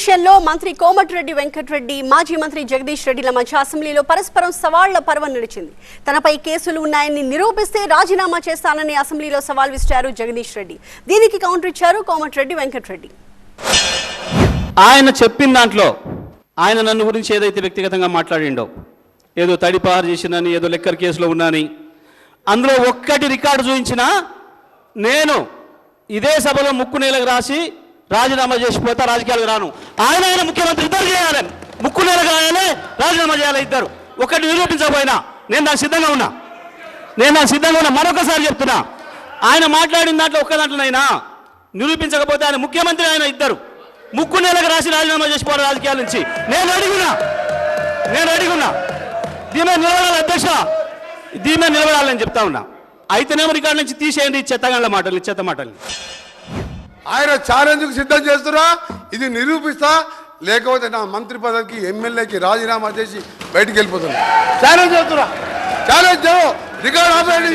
విషయంలో మంత్రి కోమటిరెడ్డి వెంకటరెడ్డి మాజీ మంత్రి జగదీష్ రెడ్డిల మధ్య అసెంబ్లీలో పరస్పరం సవాళ్ల పర్వం నడిచింది. తనపై కేసులు ఉన్నాయని నిరూపిస్తే రాజీనామా చేస్తానని అసెంబ్లీలో సవాల్ విసిరారు జగదీష్ రెడ్డి. దీనికి కౌంటర్ ఇచ్చారు కోమటిరెడ్డి వెంకటరెడ్డి. ఆయన చెప్పిన దాంట్లో ఆయన నన్ను గురించి ఏదైతే వ్యక్తిగతంగా మాట్లాడిండో, ఏదో తడిపారు చేసినని, ఏదో లెక్కర్ కేసులో ఉన్నాని, అందులో ఒక్కటి రికార్డు చూపించినా నేను ఇదే సభలో ముక్కు నేలకు రాసి రాజీనామా చేసిపోతా, రాజకీయాలకు రాను. ఆయన ముఖ్యమంత్రి ఇద్దరు చేయాలని, ముక్కు నేలకు రాయాలి, రాజీనామా చేయాలి ఇద్దరు. ఒకటి నిరూపించకపోయినా నేను దానికి సిద్ధంగా ఉన్నా. మరొకసారి చెప్తున్నా, ఆయన మాట్లాడిన దాంట్లో ఒక్క దాంట్లోనైనా నిరూపించకపోతే ఆయన ముఖ్యమంత్రి, ఆయన ఇద్దరు ముక్కు నేలకు రాసి రాజీనామా చేసిపోవాలి రాజకీయాల నుంచి. నేను అడిగున్నా దీని నిలబడాలి అధ్యక్ష, దీని నిలబడాలని చెప్తా ఉన్నా. అయితేనేమో రికార్డు నుంచి తీసేయండి చెత్త మాటలు. ఆయన ఛాలెంజ్కు సిద్ధం చేస్తున్నా, ఇది నిరూపిస్తా, లేకపోతే నా మంత్రి పదవికి ఎమ్మెల్యేకి రాజీనామా చేసి బయటికి వెళ్ళిపోతున్నా. ఛాలెంజ్ చేస్తున్నా, రికార్డు ఆపేయండి.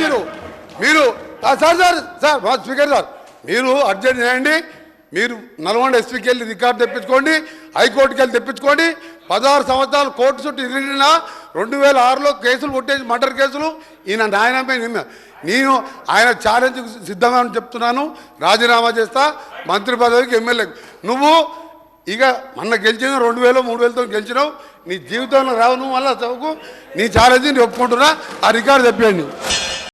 మీరు సార్ మా స్పీకర్ సార్, మీరు అర్జెంట్ చేయండి. మీరు నల్గొండ ఎస్పీకి వెళ్ళి రికార్డు తెప్పించుకోండి, హైకోర్టుకి వెళ్ళి తెప్పించుకోండి. 16 సంవత్సరాలు కోర్టు చుట్టూ తిరిగిన 2006లో కేసులు కొట్టేసి మర్డర్ కేసులు ఈయన న్యాయమే. నేను ఆయన ఛాలెంజ్కి సిద్ధంగా చెప్తున్నాను, రాజీనామా చేస్తా మంత్రి పదవికి ఎమ్మెల్యేకి. నువ్వు ఇక మొన్న గెలిచిన 2000 3000తో గెలిచినావు, నీ జీవితంలో రావు. నువ్వు మళ్ళీ చదువుకు నీ ఛాలెంజ్ నేను ఒప్పుకుంటున్నా. ఆ రికార్డు తెప్పండి.